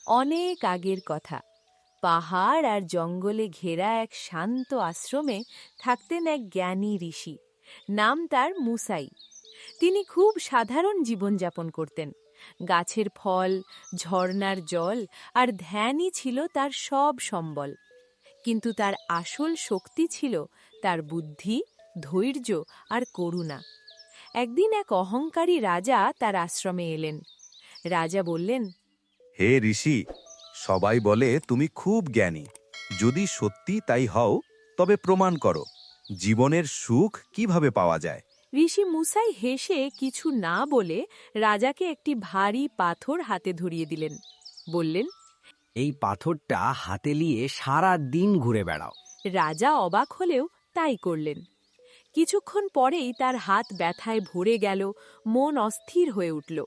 অনেক আগের কথা। পাহাড় আর জঙ্গলে ঘেরা এক শান্ত আশ্রমে থাকতেন এক জ্ঞানী ঋষি। নাম তার মুসাই। তিনি খুব সাধারণ জীবনযাপন করতেন। গাছের ফল, ঝর্ণার জল আর ধ্যানই ছিল তার সব সম্বল। কিন্তু তার আসল শক্তি ছিল তার বুদ্ধি, ধৈর্য আর করুণা। একদিন এক অহংকারী রাজা তার আশ্রমে এলেন। রাজা বললেন, হে ঋষি, সবাই বলে তুমি খুব জ্ঞানী। যদি সত্যি তাই হও, তবে প্রমাণ করো জীবনের সুখ কিভাবে পাওয়া যায়। ঋষি মুসাই হেসে কিছু না বলে রাজাকে একটি ভারী পাথর হাতে ধরিয়ে দিলেন। বললেন, এই পাথরটা হাতে নিয়ে সারা দিন ঘুরে বেড়াও। রাজা অবাক হলেও তাই করলেন। কিছুক্ষণ পরেই তার হাত ব্যথায় ভরে গেল, মন অস্থির হয়ে উঠল।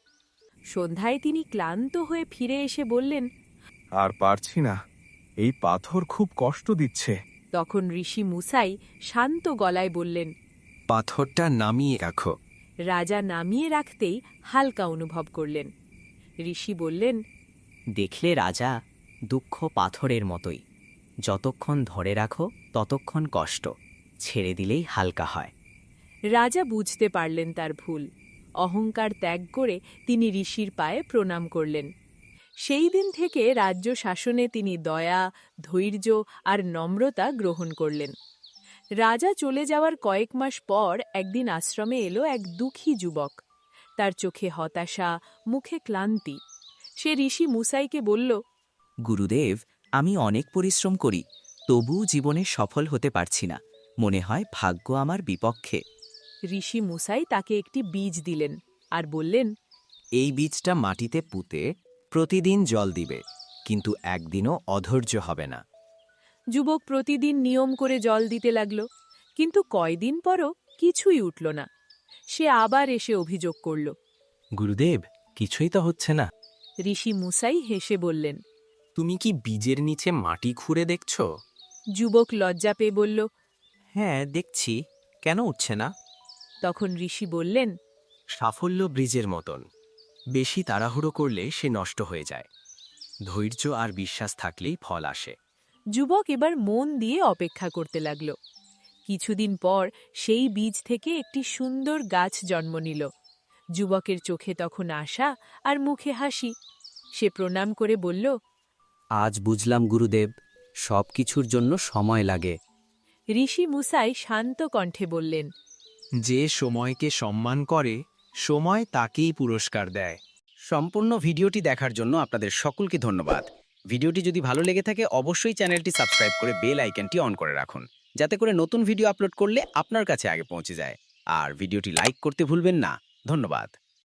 সন্ধ্যায় তিনি ক্লান্ত হয়ে ফিরে এসে বললেন, আর পারছি না, এই পাথর খুব কষ্ট দিচ্ছে। তখন ঋষি মুসাই শান্ত গলায় বললেন। পাথরটা নামিয়ে রাখো। রাজা নামিয়ে রাখতেই হালকা অনুভব করলেন। ঋষি বললেন, দেখলে রাজা, দুঃখ পাথরের মতোই, যতক্ষণ ধরে রাখো ততক্ষণ কষ্ট, ছেড়ে দিলেই হালকা হয়। রাজা বুঝতে পারলেন তার ভুল। অহংকার ত্যাগ করে তিনি ঋষির পায়ে প্রণাম করলেন। সেই দিন থেকে রাজ্য শাসনে তিনি দয়া, ধৈর্য আর নম্রতা গ্রহণ করলেন। রাজা চলে যাওয়ার কয়েক মাস পর একদিন আশ্রমে এলো এক দুঃখী যুবক। তার চোখে হতাশা, মুখে ক্লান্তি। সে ঋষি মুসাইকে বলল, গুরুদেব, আমি অনেক পরিশ্রম করি, তবুও জীবনে সফল হতে পারছি না। মনে হয় ভাগ্য আমার বিপক্ষে। ঋষি মুসাই তাকে একটি বীজ দিলেন আর বললেন, এই বীজটা মাটিতে পুঁতে প্রতিদিন জল দিবে, কিন্তু একদিনও অধৈর্য হবে না। যুবক প্রতিদিন নিয়ম করে জল দিতে লাগল, কিন্তু কয়দিন পরও কিছুই উঠল না। সে আবার এসে অভিযোগ করল। গুরুদেব, কিছুই তো হচ্ছে না। ঋষি মুসাই হেসে বললেন। তুমি কি বীজের নিচে মাটি খুঁড়ে দেখছো? যুবক লজ্জা পেয়ে বলল। হ্যাঁ, দেখছি। কেন উঠছে না? তখন ঋষি বললেন, সাফল্য ব্রিজের মতন, বেশি তাড়াহুড়ো করলে সে নষ্ট হয়ে যায়। ধৈর্য আর বিশ্বাস থাকলেই ফল আসে। যুবক এবার মন দিয়ে অপেক্ষা করতে লাগল। কিছুদিন পর সেই বীজ থেকে একটি সুন্দর গাছ জন্ম নিল। যুবকের চোখে তখন আশা আর মুখে হাসি। সে প্রণাম করে বলল, আজ বুঝলাম গুরুদেব, সব কিছুর জন্য সময় লাগে। ঋষি মুসাই শান্ত কণ্ঠে বললেন, যে সময়কে সম্মান করে, সময় তাকেই পুরস্কার দেয়। সম্পূর্ণ ভিডিওটি দেখার জন্য আপনাদের সকলকে ধন্যবাদ। ভিডিওটি যদি ভালো লেগে থাকে অবশ্যই চ্যানেলটি সাবস্ক্রাইব করে বেল আইকনটি অন করে রাখুন, যাতে করে নতুন ভিডিও আপলোড করলে আপনার কাছে আগে পৌঁছে যায়। আর ভিডিওটি লাইক করতে ভুলবেন না। ধন্যবাদ।